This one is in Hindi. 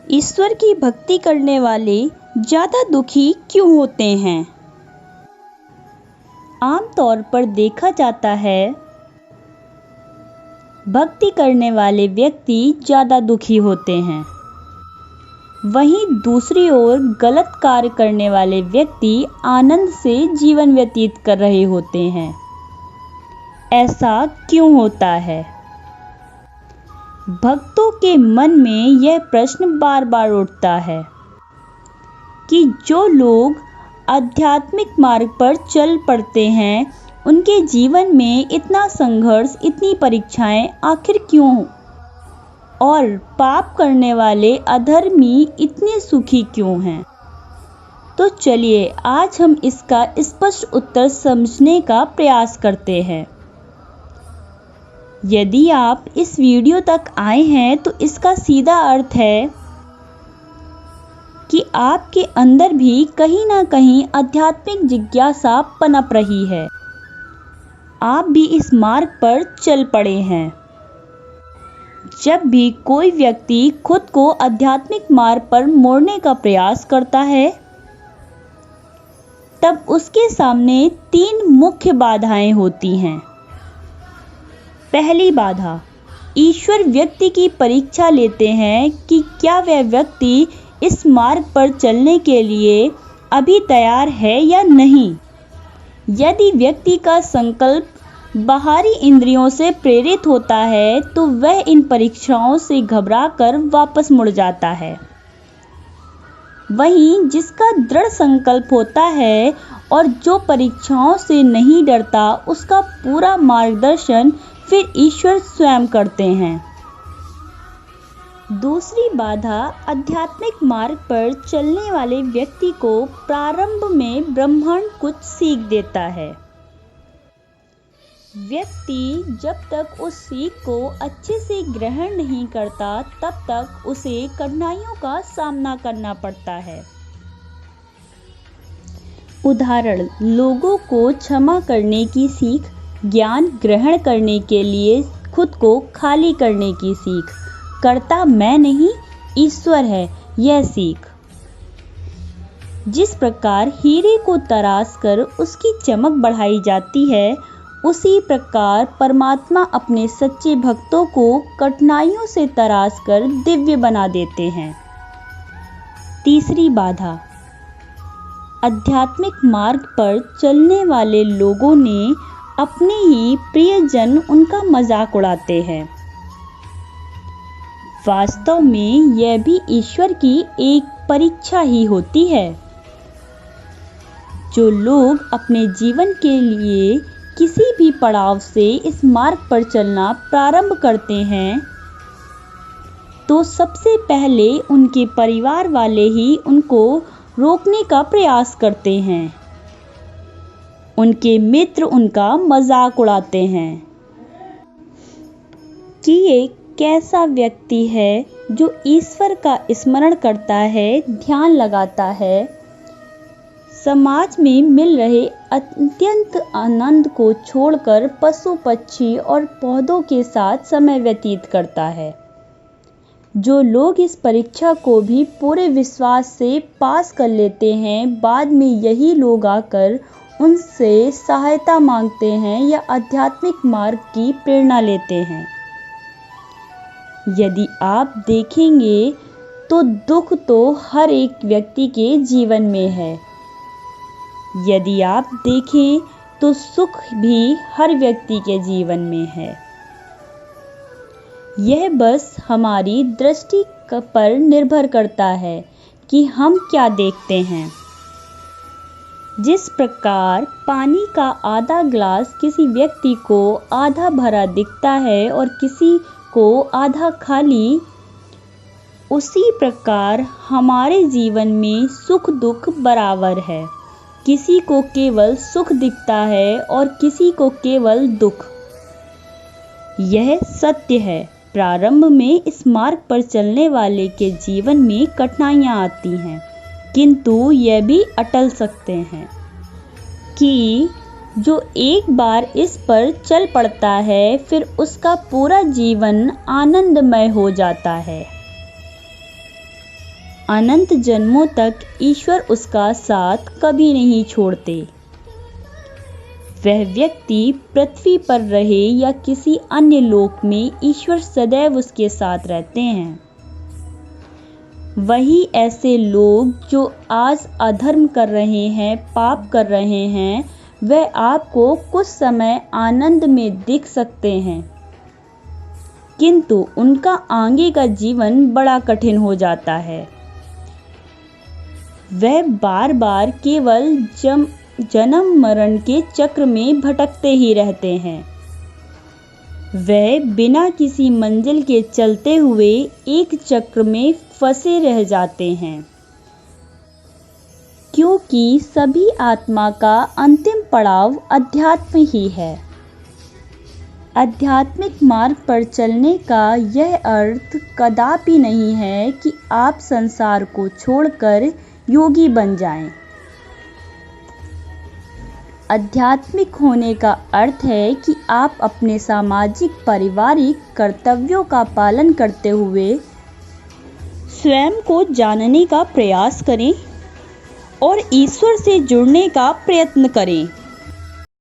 ईश्वर की भक्ति करने वाले ज़्यादा दुखी क्यों होते हैं? आमतौर पर देखा जाता है भक्ति करने वाले व्यक्ति ज़्यादा दुखी होते हैं, वहीं दूसरी ओर गलत कार्य करने वाले व्यक्ति आनंद से जीवन व्यतीत कर रहे होते हैं। ऐसा क्यों होता है? भक्तों के मन में यह प्रश्न बार बार उठता है कि जो लोग आध्यात्मिक मार्ग पर चल पड़ते हैं, उनके जीवन में इतना संघर्ष, इतनी परीक्षाएं आखिर क्यों? और पाप करने वाले अधर्मी इतने सुखी क्यों हैं? तो चलिए आज हम इसका स्पष्ट उत्तर समझने का प्रयास करते हैं। यदि आप इस वीडियो तक आए हैं तो इसका सीधा अर्थ है कि आपके अंदर भी कहीं ना कहीं आध्यात्मिक जिज्ञासा पनप रही है। आप भी इस मार्ग पर चल पड़े हैं। जब भी कोई व्यक्ति खुद को आध्यात्मिक मार्ग पर मोड़ने का प्रयास करता है, तब उसके सामने 3 मुख्य बाधाएं होती हैं। पहली बाधा, ईश्वर व्यक्ति की परीक्षा लेते हैं कि क्या वह व्यक्ति इस मार्ग पर चलने के लिए अभी तैयार है या नहीं। यदि व्यक्ति का संकल्प बाहरी इंद्रियों से प्रेरित होता है तो वह इन परीक्षाओं से घबराकर वापस मुड़ जाता है। वहीं जिसका दृढ़ संकल्प होता है और जो परीक्षाओं से नहीं डरता, उसका पूरा मार्गदर्शन फिर ईश्वर स्वयं करते हैं। दूसरी बाधा, आध्यात्मिक मार्ग पर चलने वाले व्यक्ति को प्रारंभ में ब्रह्मांड कुछ सीख देता है। व्यक्ति जब तक उस सीख को अच्छे से ग्रहण नहीं करता, तब तक उसे कठिनाइयों का सामना करना पड़ता है। उदाहरण, लोगों को क्षमा करने की सीख, ज्ञान ग्रहण करने के लिए खुद को खाली करने की सीख, कर्ता मैं नहीं ईश्वर है यह सीख। जिस प्रकार हीरे को तराश कर उसकी चमक बढ़ाई जाती है, उसी प्रकार परमात्मा अपने सच्चे भक्तों को कठिनाइयों से तराश कर दिव्य बना देते हैं। तीसरी बाधा, आध्यात्मिक मार्ग पर चलने वाले लोगों ने अपने ही प्रियजन उनका मजाक उड़ाते हैं। वास्तव में यह भी ईश्वर की एक परीक्षा ही होती है। जो लोग अपने जीवन के लिए किसी भी पड़ाव से इस मार्ग पर चलना प्रारंभ करते हैं, तो सबसे पहले उनके परिवार वाले ही उनको रोकने का प्रयास करते हैं। उनके मित्र उनका मजाक उड़ाते हैं कि ये कैसा व्यक्ति है जो ईश्वर का स्मरण करता है, ध्यान लगाता है, समाज में मिल रहे अत्यंत आनंद को छोड़कर पशु पक्षी और पौधों के साथ समय व्यतीत करता है। जो लोग इस परीक्षा को भी पूरे विश्वास से पास कर लेते हैं, बाद में यही लोग आकर उनसे सहायता मांगते हैं या आध्यात्मिक मार्ग की प्रेरणा लेते हैं। यदि आप देखेंगे तो दुख तो हर एक व्यक्ति के जीवन में है। यदि आप देखें तो सुख भी हर व्यक्ति के जीवन में है। यह बस हमारी दृष्टि पर निर्भर करता है कि हम क्या देखते हैं। जिस प्रकार पानी का आधा ग्लास किसी व्यक्ति को आधा भरा दिखता है और किसी को आधा खाली, उसी प्रकार हमारे जीवन में सुख दुख बराबर है। किसी को केवल सुख दिखता है और किसी को केवल दुख। यह सत्य है। प्रारंभ में इस मार्ग पर चलने वाले के जीवन में कठिनाइयाँ आती हैं, किंतु यह भी अटल सकते हैं कि जो एक बार इस पर चल पड़ता है, फिर उसका पूरा जीवन आनंदमय हो जाता है। अनंत जन्मों तक ईश्वर उसका साथ कभी नहीं छोड़ते। वह व्यक्ति पृथ्वी पर रहे या किसी अन्य लोक में, ईश्वर सदैव उसके साथ रहते हैं। वही ऐसे लोग जो आज अधर्म कर रहे हैं, पाप कर रहे हैं, वह आपको कुछ समय आनंद में दिख सकते हैं, किंतु उनका आगे का जीवन बड़ा कठिन हो जाता है। वह बार बार केवल जन्म मरण के चक्र में भटकते ही रहते हैं। वह बिना किसी मंजिल के चलते हुए एक चक्र में फंसे रह जाते हैं, क्योंकि सभी आत्मा का अंतिम पड़ाव अध्यात्म ही है। आध्यात्मिक मार्ग पर चलने का यह अर्थ कदापि नहीं है कि आप संसार को छोड़कर योगी बन जाएं। आध्यात्मिक होने का अर्थ है कि आप अपने सामाजिक पारिवारिक कर्तव्यों का पालन करते हुए स्वयं को जानने का प्रयास करें और ईश्वर से जुड़ने का प्रयत्न करें।